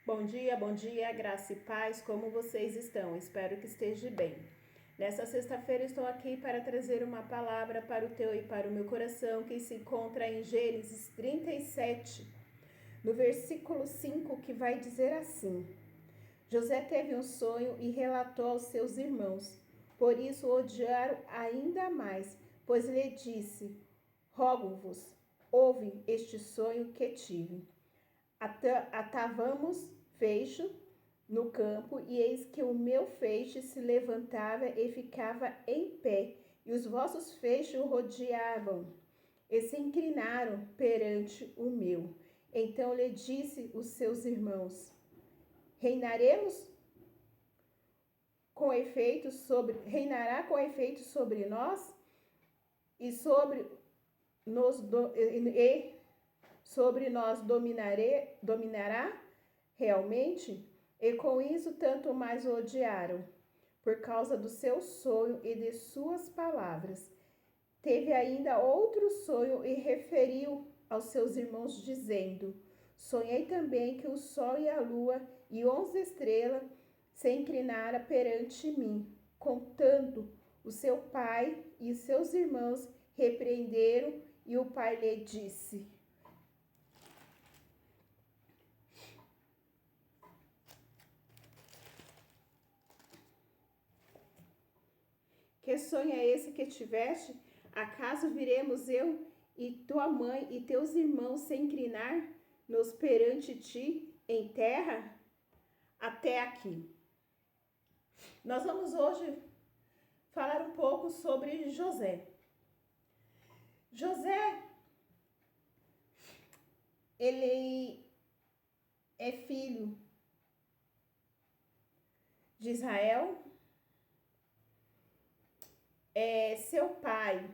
Bom dia, graça e paz, como vocês estão? Espero que esteja bem. Nessa sexta-feira estou aqui para trazer uma palavra para o teu e para o meu coração que se encontra em Gênesis 37, no versículo 5, que vai dizer assim: José teve um sonho e relatou aos seus irmãos. Por isso o odiaram ainda mais, pois lhe disse: Rogo-vos, ouve este sonho que tive. Atávamos feixo no campo, e eis que o meu feixe se levantava e ficava em pé, e os vossos feixes o rodeavam, e se inclinaram perante o meu. Então lhe disse os seus irmãos: Reinará com efeito sobre nós, e sobre nós dominará realmente? E com isso tanto mais o odiaram, por causa do seu sonho e de suas palavras. Teve ainda outro sonho e referiu aos seus irmãos, dizendo: Sonhei também que o sol e a lua e 11 estrelas se inclinaram perante mim. Contando, o seu pai e seus irmãos repreenderam, e o pai lhe disse: Que sonho é esse que tiveste? Acaso viremos eu e tua mãe e teus irmãos se inclinar-nos perante ti em terra? Até aqui. Nós vamos hoje falar um pouco sobre José. José, ele é filho de Israel. Seu pai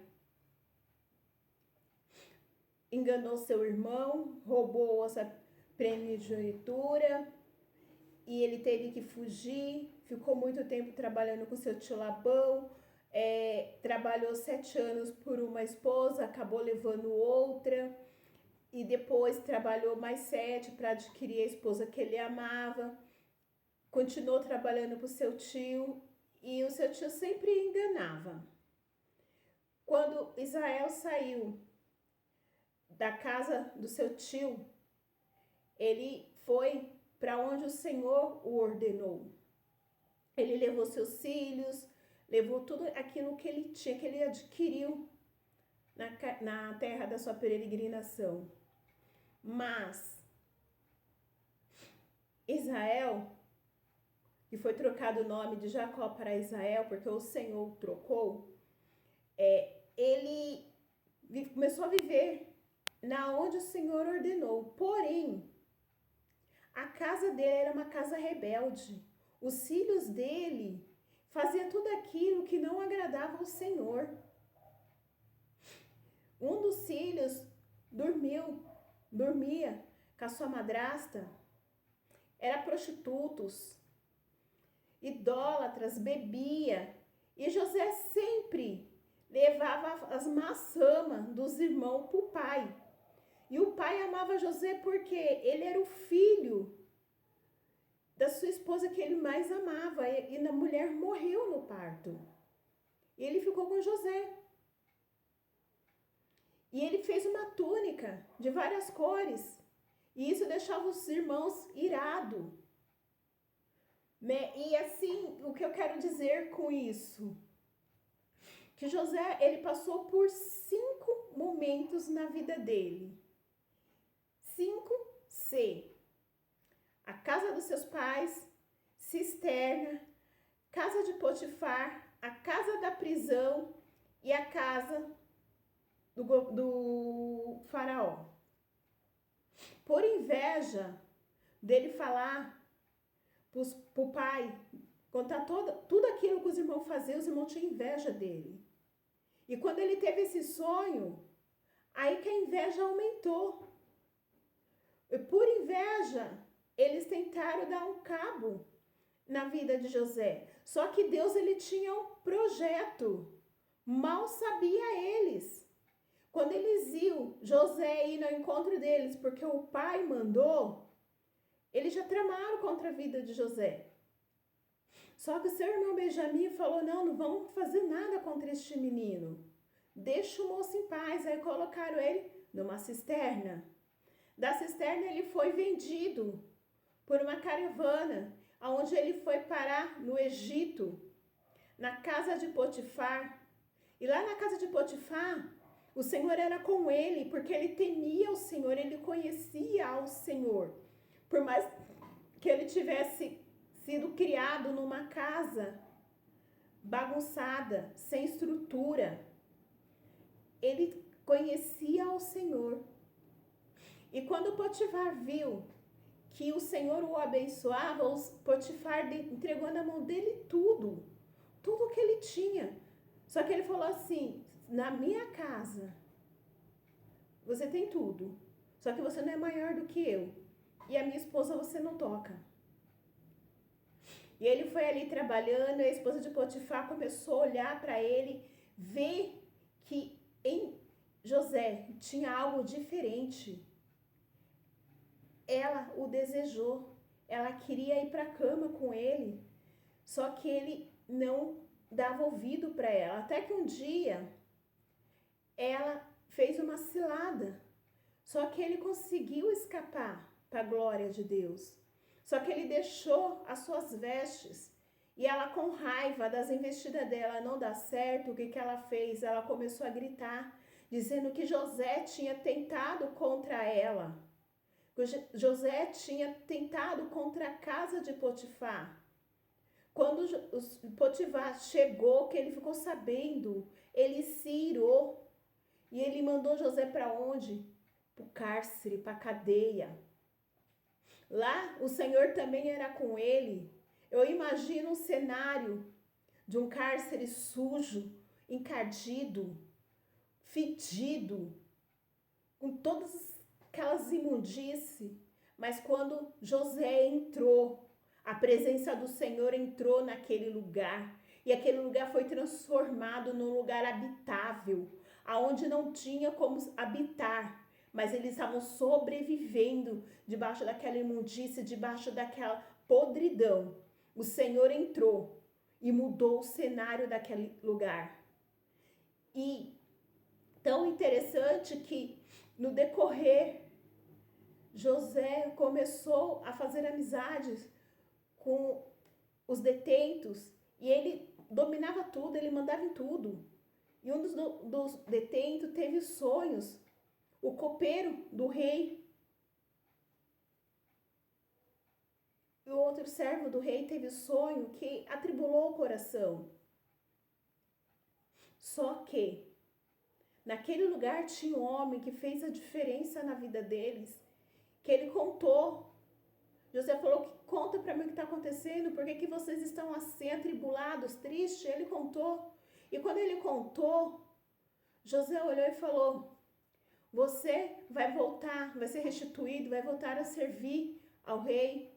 enganou seu irmão, roubou essa primogenitura e ele teve que fugir. Ficou muito tempo trabalhando com seu tio Labão. Trabalhou 7 anos por uma esposa, acabou levando outra. E depois trabalhou mais 7 para adquirir a esposa que ele amava. Continuou trabalhando para o seu tio e o seu tio sempre enganava. Quando Israel saiu da casa do seu tio, ele foi para onde o Senhor o ordenou. Ele levou seus filhos, levou tudo aquilo que ele tinha, que ele adquiriu na terra da sua peregrinação. Mas Israel, que foi trocado o nome de Jacó para Israel, porque o Senhor trocou, ele começou a viver na onde o Senhor ordenou. Porém, a casa dele era uma casa rebelde. Os filhos dele faziam tudo aquilo que não agradava ao Senhor. Um dos filhos dormia com a sua madrasta, era prostitutos, idólatras, bebia. E José sempre levava as más famas dos irmãos para o pai. E o pai amava José porque ele era o filho da sua esposa que ele mais amava. E a mulher morreu no parto. E ele ficou com José. E ele fez uma túnica de várias cores. E isso deixava os irmãos irados. E assim, o que eu quero dizer com isso? Que José, ele passou por 5 momentos na vida dele. 5C. A casa dos seus pais, cisterna, casa de Potifar, a casa da prisão e a casa do faraó. Por inveja dele falar pro pai, contar tudo aquilo que os irmãos faziam, os irmãos tinham inveja dele. E quando ele teve esse sonho, aí que a inveja aumentou. E por inveja, eles tentaram dar um cabo na vida de José. Só que Deus, ele tinha um projeto. Mal sabia eles. Quando eles iam, José ir ao encontro deles, porque o pai mandou, Eles já tramaram contra a vida de José. Só que o seu irmão Benjamim falou, não vamos fazer nada contra este menino. Deixa o moço em paz. Aí colocaram ele numa cisterna. Da cisterna ele foi vendido por uma caravana, aonde ele foi parar no Egito, na casa de Potifar. E lá na casa de Potifar, o Senhor era com ele, porque ele temia o Senhor, ele conhecia ao Senhor. Por mais que ele tivesse sido criado numa casa bagunçada, sem estrutura, ele conhecia ao Senhor. E quando Potifar viu que o Senhor o abençoava, Potifar entregou na mão dele tudo que ele tinha. Só que ele falou assim, na minha casa, você tem tudo, só que você não é maior do que eu, e a minha esposa você não toca. E ele foi ali trabalhando, e a esposa de Potifar começou a olhar para ele, ver que em José tinha algo diferente. Ela o desejou, ela queria ir para a cama com ele, só que ele não dava ouvido para ela. Até que um dia ela fez uma cilada, só que ele conseguiu escapar para a glória de Deus. Só que ele deixou as suas vestes e ela, com raiva das investidas dela não dar certo, o que ela fez? Ela começou a gritar, dizendo que José tinha tentado contra ela. José tinha tentado contra a casa de Potifar. Quando Potifar chegou, que ele ficou sabendo, ele se irou. E ele mandou José para onde? Para o cárcere, para a cadeia. Lá o Senhor também era com ele. Eu imagino um cenário de um cárcere sujo, encardido, fedido, com todas aquelas imundícies. Mas quando José entrou, a presença do Senhor entrou naquele lugar. E aquele lugar foi transformado num lugar habitável, aonde não tinha como habitar. Mas eles estavam sobrevivendo debaixo daquela imundície, debaixo daquela podridão. O Senhor entrou e mudou o cenário daquele lugar. E tão interessante que no decorrer, José começou a fazer amizades com os detentos e ele dominava tudo, ele mandava em tudo. E um dos detentos teve sonhos. O copeiro do rei e o outro servo do rei teve sonho que atribulou o coração. Só que naquele lugar tinha um homem que fez a diferença na vida deles, que ele contou. José falou, conta para mim o que está acontecendo, por que vocês estão assim, atribulados, tristes? Ele contou. E quando ele contou, José olhou e falou, você vai voltar, vai ser restituído, vai voltar a servir ao rei.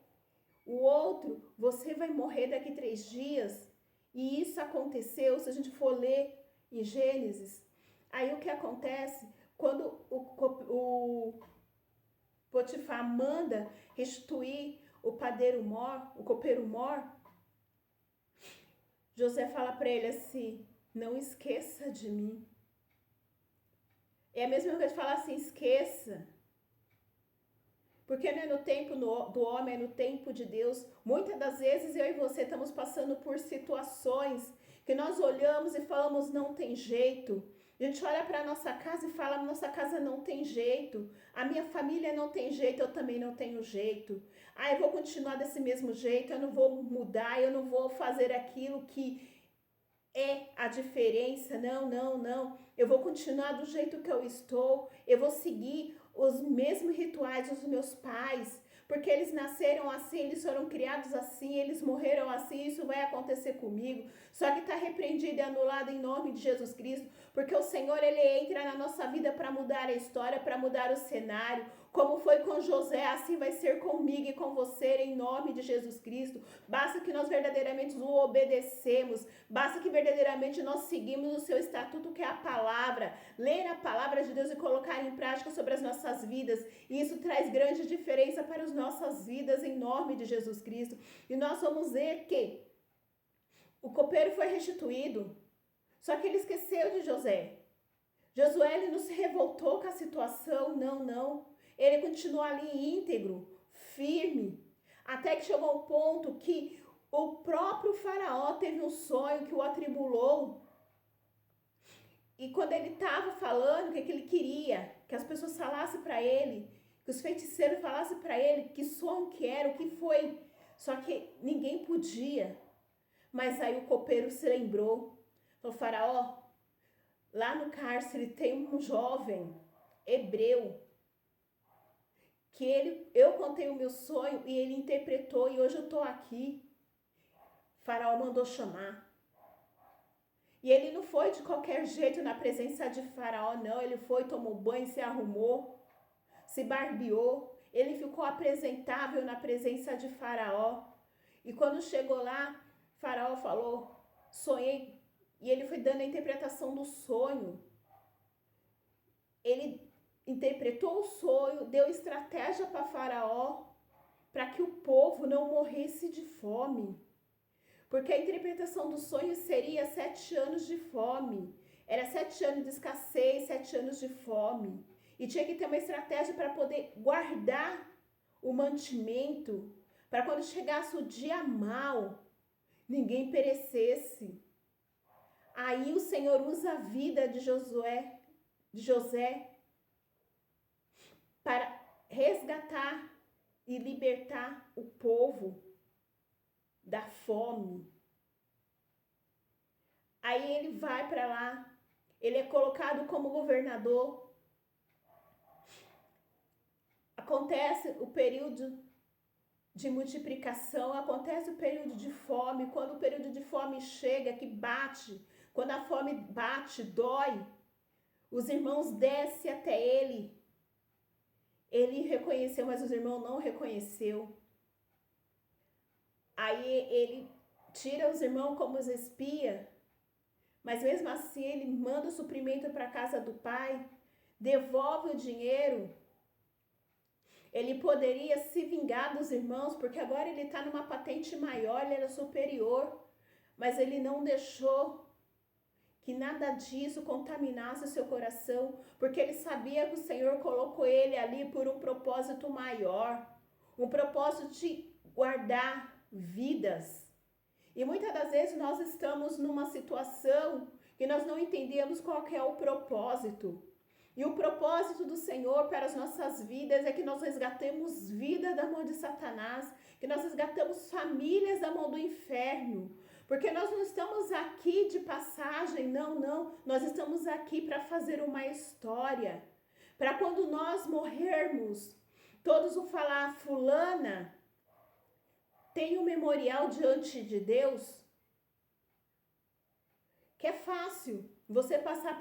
O outro, você vai morrer daqui 3 dias. E isso aconteceu, se a gente for ler em Gênesis. Aí o que acontece? Quando o Potifar manda restituir o padeiro mor, o copeiro mor, José fala para ele assim, não esqueça de mim. É a mesma coisa de falar assim, esqueça. Porque não é no tempo do homem, é no tempo de Deus. Muitas das vezes eu e você estamos passando por situações que nós olhamos e falamos, não tem jeito. A gente olha para a nossa casa e fala, nossa casa não tem jeito. A minha família não tem jeito, eu também não tenho jeito. Ah, eu vou continuar desse mesmo jeito, eu não vou mudar, eu não vou fazer aquilo que é a diferença. Não. Eu vou continuar do jeito que eu estou. Eu vou seguir os mesmos rituais dos meus pais, porque eles nasceram assim, eles foram criados assim, eles morreram assim, isso vai acontecer comigo. Só que está repreendido e anulado em nome de Jesus Cristo, porque o Senhor, Ele entra na nossa vida para mudar a história, para mudar o cenário. Como foi com José, assim vai ser comigo e com você, em nome de Jesus Cristo. Basta que nós verdadeiramente o obedecemos. Basta que verdadeiramente nós seguimos o seu estatuto, que é a palavra. Ler a palavra de Deus e colocar em prática sobre as nossas vidas. E isso traz grande diferença para as nossas vidas, em nome de Jesus Cristo. E nós vamos ver que o copeiro foi restituído. Só que ele esqueceu de José. Josué, ele não se revoltou com a situação, não. Ele continuou ali íntegro, firme, até que chegou ao ponto que o próprio faraó teve um sonho que o atribulou. E quando ele estava falando o que ele queria, que as pessoas falassem para ele, que os feiticeiros falassem para ele que sonho que era, o que foi. Só que ninguém podia. Mas aí o copeiro se lembrou, falou: faraó, lá no cárcere tem um jovem hebreu que eu contei o meu sonho e ele interpretou e hoje eu estou aqui. Faraó mandou chamar. E ele não foi de qualquer jeito na presença de Faraó, não. Ele foi, tomou banho, se arrumou, se barbeou. Ele ficou apresentável na presença de Faraó. E quando chegou lá, Faraó falou: sonhei. E ele foi dando a interpretação do sonho. Ele interpretou o sonho, deu estratégia para Faraó, para que o povo não morresse de fome. Porque a interpretação do sonho seria 7 anos de fome. Era 7 anos de escassez, 7 anos de fome. E tinha que ter uma estratégia para poder guardar o mantimento, para quando chegasse o dia mau, ninguém perecesse. Aí o Senhor usa a vida de José, para resgatar e libertar o povo da fome. Aí ele vai para lá, ele é colocado como governador. Acontece o período de multiplicação, acontece o período de fome. Quando o período de fome chega, que bate, quando a fome bate, dói, os irmãos descem até ele. Ele reconheceu, mas os irmãos não reconheceu. Aí ele tira os irmãos como os espias, mas mesmo assim ele manda o suprimento para a casa do pai, devolve o dinheiro. Ele poderia se vingar dos irmãos, porque agora ele está numa patente maior, ele era superior, mas ele não deixou que nada disso contaminasse o seu coração, porque ele sabia que o Senhor colocou ele ali por um propósito maior, um propósito de guardar vidas. E muitas das vezes nós estamos numa situação que nós não entendemos qual que é o propósito. E o propósito do Senhor para as nossas vidas é que nós resgatemos vida da mão de Satanás, que nós resgatemos famílias da mão do inferno. Porque nós não estamos aqui de passagem, não. Nós estamos aqui para fazer uma história. Para quando nós morrermos, todos vão falar: fulana tem um memorial diante de Deus. Que é fácil você passar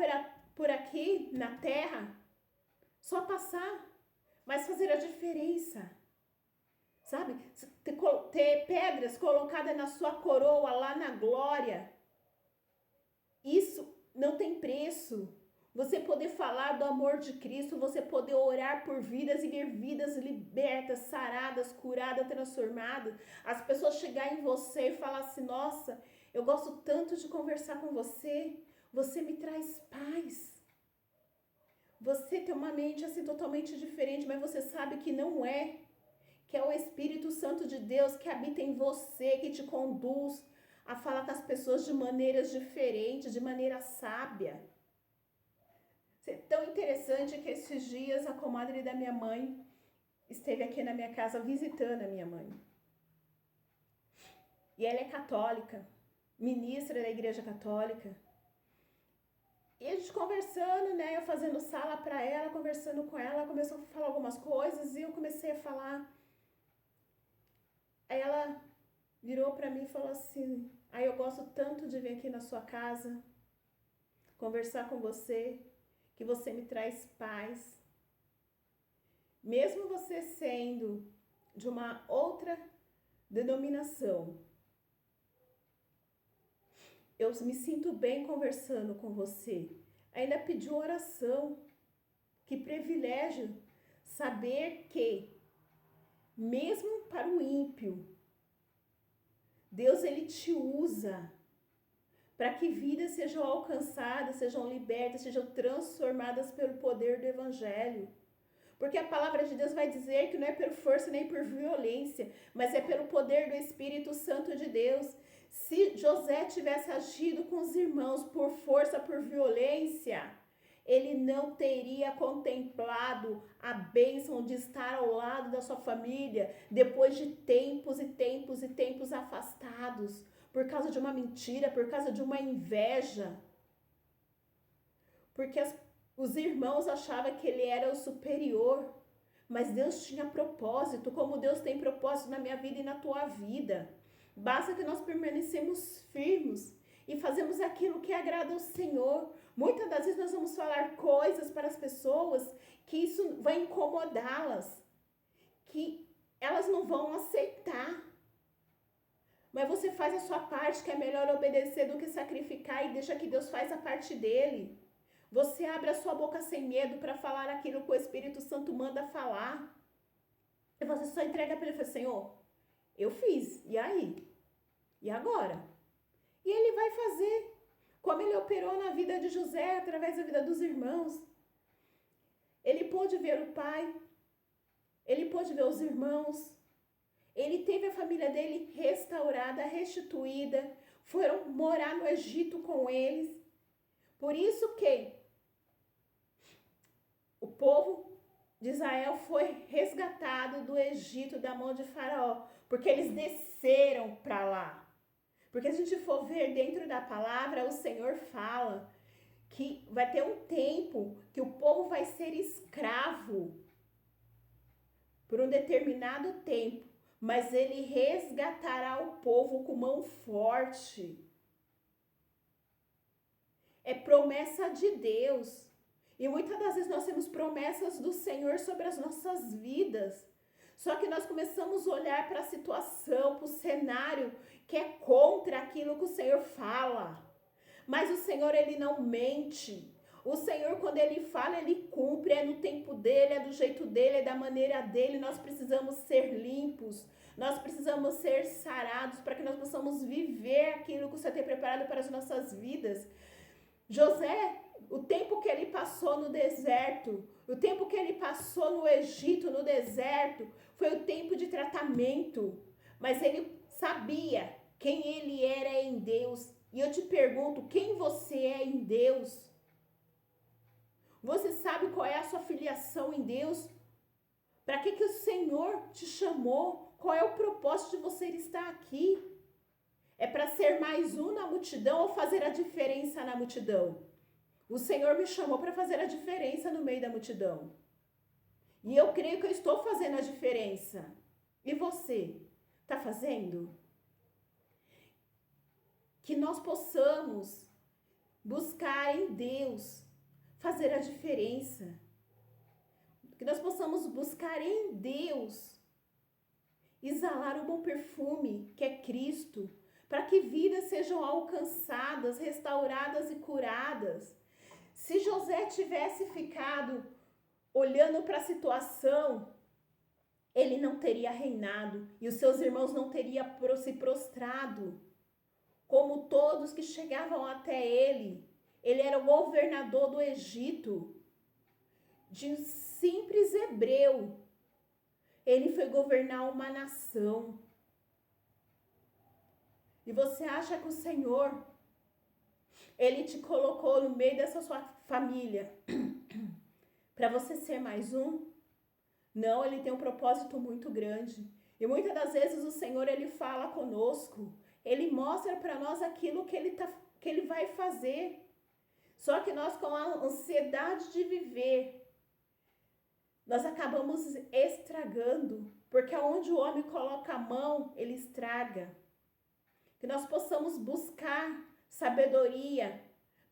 por aqui na terra, só passar, mas fazer a diferença. Sabe? Ter pedras colocadas na sua coroa lá na glória. Isso não tem preço. Você poder falar do amor de Cristo, você poder orar por vidas e ver vidas libertas, saradas, curadas, transformadas. As pessoas chegarem em você e falar assim: nossa, eu gosto tanto de conversar com você, você me traz paz. Você tem uma mente assim totalmente diferente, mas você sabe que não é. Que é o Espírito Santo de Deus que habita em você, que te conduz a falar com as pessoas de maneiras diferentes, de maneira sábia. É tão interessante que esses dias a comadre da minha mãe esteve aqui na minha casa visitando a minha mãe. E ela é católica, ministra da Igreja Católica. E a gente conversando, né, eu fazendo sala para ela, conversando com ela, ela começou a falar algumas coisas e eu comecei a falar. Aí ela virou para mim e falou assim: eu gosto tanto de vir aqui na sua casa, conversar com você, que você me traz paz. mesmo você sendo de uma outra denominação, eu me sinto bem conversando com você. Ainda pediu oração. Que privilégio saber que, mesmo para o ímpio, Deus ele te usa para que vidas sejam alcançadas, sejam libertas, sejam transformadas pelo poder do Evangelho. Porque a palavra de Deus vai dizer que não é por força nem por violência, mas é pelo poder do Espírito Santo de Deus. Se José tivesse agido com os irmãos por força, por violência, ele não teria contemplado a bênção de estar ao lado da sua família depois de tempos e tempos e tempos afastados, por causa de uma mentira, por causa de uma inveja. Porque os irmãos achavam que ele era o superior, mas Deus tinha propósito, como Deus tem propósito na minha vida e na tua vida. Basta que nós permanecemos firmes e fazemos aquilo que agrada ao Senhor. Muitas das vezes nós vamos falar coisas para as pessoas que isso vai incomodá-las, que elas não vão aceitar. Mas você faz a sua parte, que é melhor obedecer do que sacrificar, e deixa que Deus faz a parte dele. Você abre a sua boca sem medo para falar aquilo que o Espírito Santo manda falar. E você só entrega para ele e fala, Senhor, eu fiz, e aí? E agora? E ele vai fazer, como ele operou na vida de José, através da vida dos irmãos. Ele pôde ver o pai, ele pôde ver os irmãos, ele teve a família dele restaurada, restituída, foram morar no Egito com eles. Por isso que o povo de Israel foi resgatado do Egito, da mão de Faraó, porque eles desceram para lá. Porque se a gente for ver dentro da palavra, o Senhor fala que vai ter um tempo que o povo vai ser escravo por um determinado tempo, mas ele resgatará o povo com mão forte. É promessa de Deus. E muitas das vezes nós temos promessas do Senhor sobre as nossas vidas. Só que nós começamos a olhar para a situação, para o cenário que é contra aquilo que o Senhor fala. Mas o Senhor, ele não mente. O Senhor, quando ele fala, ele cumpre. É no tempo dele, é do jeito dele, é da maneira dele. Nós precisamos ser limpos. Nós precisamos ser sarados para que nós possamos viver aquilo que o Senhor tem preparado para as nossas vidas. José, o tempo que ele passou no deserto, o tempo que ele passou no Egito, no deserto, foi o tempo de tratamento. Mas ele sabia quem ele era em Deus. E eu te pergunto, quem você é em Deus? Você sabe qual é a sua filiação em Deus? Para que o Senhor te chamou? Qual é o propósito de você estar aqui? É para ser mais um na multidão ou fazer a diferença na multidão? O Senhor me chamou para fazer a diferença no meio da multidão. E eu creio que eu estou fazendo a diferença. E você? Está fazendo? Que nós possamos buscar em Deus fazer a diferença. Que nós possamos buscar em Deus exalar o bom perfume que é Cristo, para que vidas sejam alcançadas, restauradas e curadas. Se José tivesse ficado olhando para a situação, ele não teria reinado e os seus irmãos não teriam se prostrado, como todos que chegavam até ele. Ele era o governador do Egito, de um simples hebreu. Ele foi governar uma nação. E você acha que o Senhor, ele te colocou no meio dessa sua família para você ser mais um? Não, ele tem um propósito muito grande. E muitas das vezes o Senhor, ele fala conosco, ele mostra para nós aquilo que ele vai fazer. Só que nós, com a ansiedade de viver, nós acabamos estragando, porque onde o homem coloca a mão, ele estraga. Que nós possamos buscar sabedoria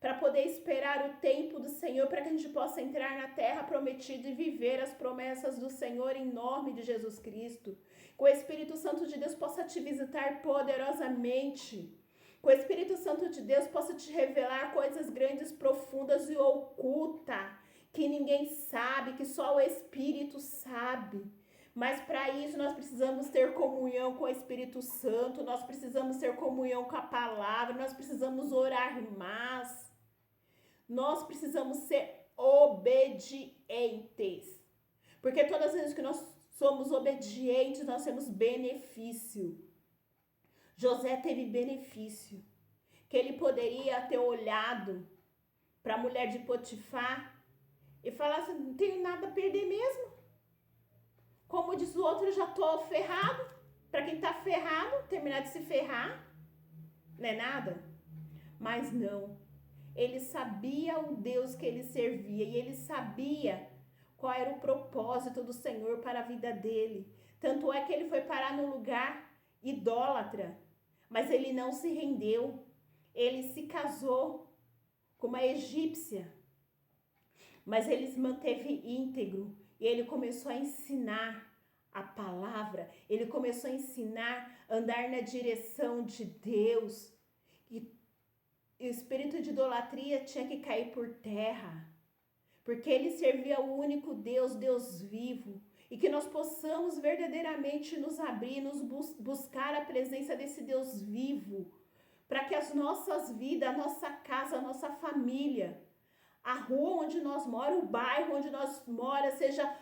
para poder esperar o tempo do Senhor, para que a gente possa entrar na terra prometida e viver as promessas do Senhor em nome de Jesus Cristo. Que o Espírito Santo de Deus possa te visitar poderosamente. Que o Espírito Santo de Deus possa te revelar coisas grandes, profundas e ocultas, que ninguém sabe, que só o Espírito sabe. Mas para isso nós precisamos ter comunhão com o Espírito Santo, nós precisamos ter comunhão com a palavra, nós precisamos orar mais, nós precisamos ser obedientes. Porque todas as vezes que nós somos obedientes, nós temos benefício. José teve benefício, que ele poderia ter olhado para a mulher de Potifar e falar assim, não tenho nada a perder mesmo. Como diz o outro, eu já estou ferrado. Para quem está ferrado, terminar de se ferrar, não é nada. Mas não, ele sabia o Deus que ele servia e ele sabia qual era o propósito do Senhor para a vida dele. Tanto é que ele foi parar num lugar idólatra, mas ele não se rendeu. Ele se casou com uma egípcia, mas ele se manteve íntegro e ele começou a ensinar a palavra, ele começou a ensinar a andar na direção de Deus. E o espírito de idolatria tinha que cair por terra, porque ele servia ao único Deus, Deus vivo. E que nós possamos verdadeiramente nos abrir, buscar a presença desse Deus vivo, para que as nossas vidas, a nossa casa, a nossa família, a rua onde nós moramos, o bairro onde nós moramos, seja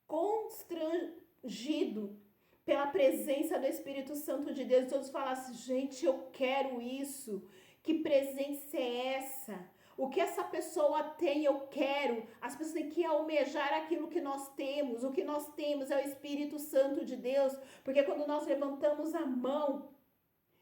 constrangido pela presença do Espírito Santo de Deus. Todos falassem, gente, eu quero isso. Que presença é essa? O que essa pessoa tem, eu quero. As pessoas têm que almejar aquilo que nós temos. O que nós temos é o Espírito Santo de Deus. Porque quando nós levantamos a mão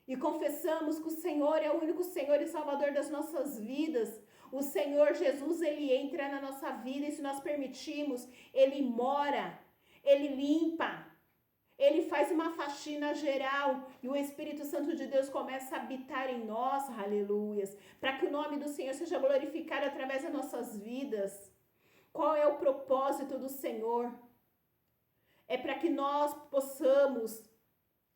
e confessamos que o Senhor é o único Senhor e Salvador das nossas vidas, o Senhor Jesus, ele entra na nossa vida e se nós permitirmos, ele mora, ele limpa, ele faz uma faxina geral e o Espírito Santo de Deus começa a habitar em nós, aleluias, para que o nome do Senhor seja glorificado através das nossas vidas. Qual é o propósito do Senhor? É para que nós possamos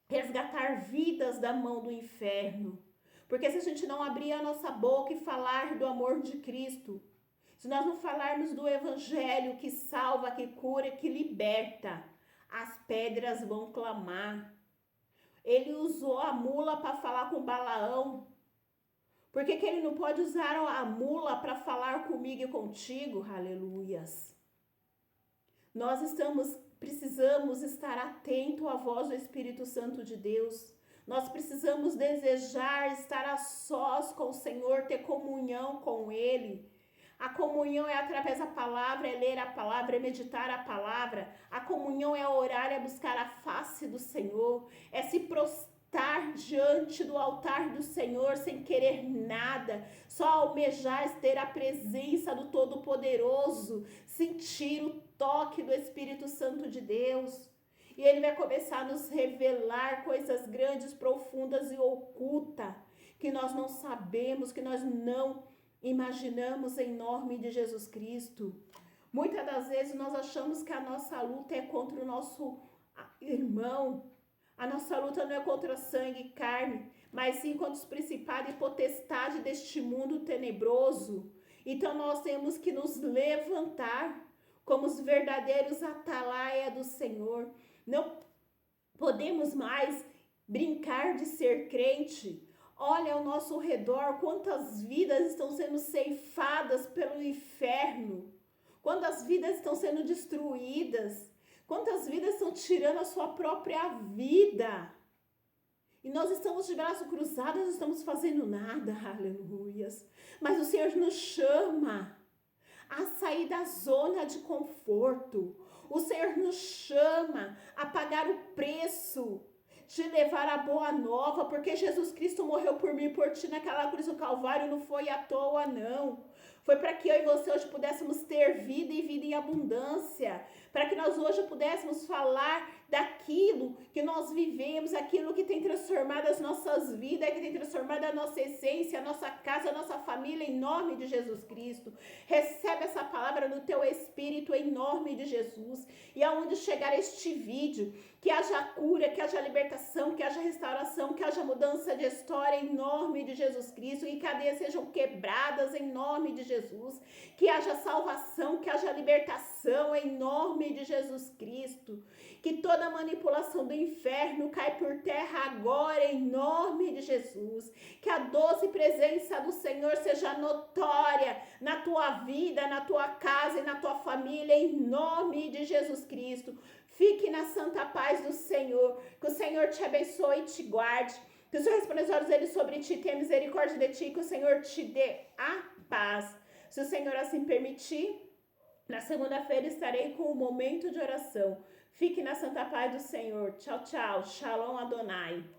resgatar vidas da mão do inferno. Porque se a gente não abrir a nossa boca e falar do amor de Cristo, se nós não falarmos do Evangelho que salva, que cura, que liberta, as pedras vão clamar. Ele usou a mula para falar com Balaão. Por que ele não pode usar a mula para falar comigo e contigo? Aleluias. Nós precisamos estar atento à voz do Espírito Santo de Deus. Nós precisamos desejar estar a sós com o Senhor, ter comunhão com Ele. A comunhão é através da palavra, é ler a palavra, é meditar a palavra. A comunhão é orar, é buscar a face do Senhor, é se prostrar diante do altar do Senhor sem querer nada, só almejar ter a presença do Todo-Poderoso, sentir o toque do Espírito Santo de Deus. E Ele vai começar a nos revelar coisas grandes, profundas e ocultas, que nós não sabemos, que nós não imaginamos em nome de Jesus Cristo. Muitas das vezes nós achamos que a nossa luta é contra o nosso irmão. A nossa luta não é contra sangue e carne, mas sim contra os principados e potestades deste mundo tenebroso. Então nós temos que nos levantar como os verdadeiros atalaia do Senhor. Não podemos mais brincar de ser crente. Olha ao nosso redor quantas vidas estão sendo ceifadas pelo inferno, quantas vidas estão sendo destruídas, quantas vidas estão tirando a sua própria vida. E nós estamos de braço cruzado, não estamos fazendo nada, aleluias. Mas o Senhor nos chama a sair da zona de conforto. O Senhor nos chama a pagar o preço de levar a boa nova, porque Jesus Cristo morreu por mim e por ti naquela cruz do Calvário, não foi à toa, não. Foi para que eu e você hoje pudéssemos ter vida e vida em abundância, para que nós hoje pudéssemos falar daquilo que nós vivemos, aquilo que tem transformado as nossas vidas, que tem transformado a nossa essência, a nossa casa, a nossa família, em nome de Jesus Cristo. Recebe essa palavra no teu espírito, em nome de Jesus. E aonde chegar este vídeo, que haja cura, que haja libertação, que haja restauração, que haja mudança de história, em nome de Jesus Cristo. E cadeias sejam quebradas, em nome de Jesus. Que haja salvação, que haja libertação, em nome de Jesus Cristo. Que toda manipulação do inferno cai por terra agora, em nome de Jesus. Que a doce presença do Senhor seja notória na tua vida, na tua casa e na tua família, em nome de Jesus Cristo. Fique na santa paz do Senhor. Que o Senhor te abençoe e te guarde. Que o Senhor responda os olhos dele sobre ti, tenha misericórdia de ti. Que o Senhor te dê a paz. Se o Senhor assim permitir, na segunda-feira estarei com um momento de oração. Fique na santa paz do Senhor. Tchau, tchau. Shalom Adonai.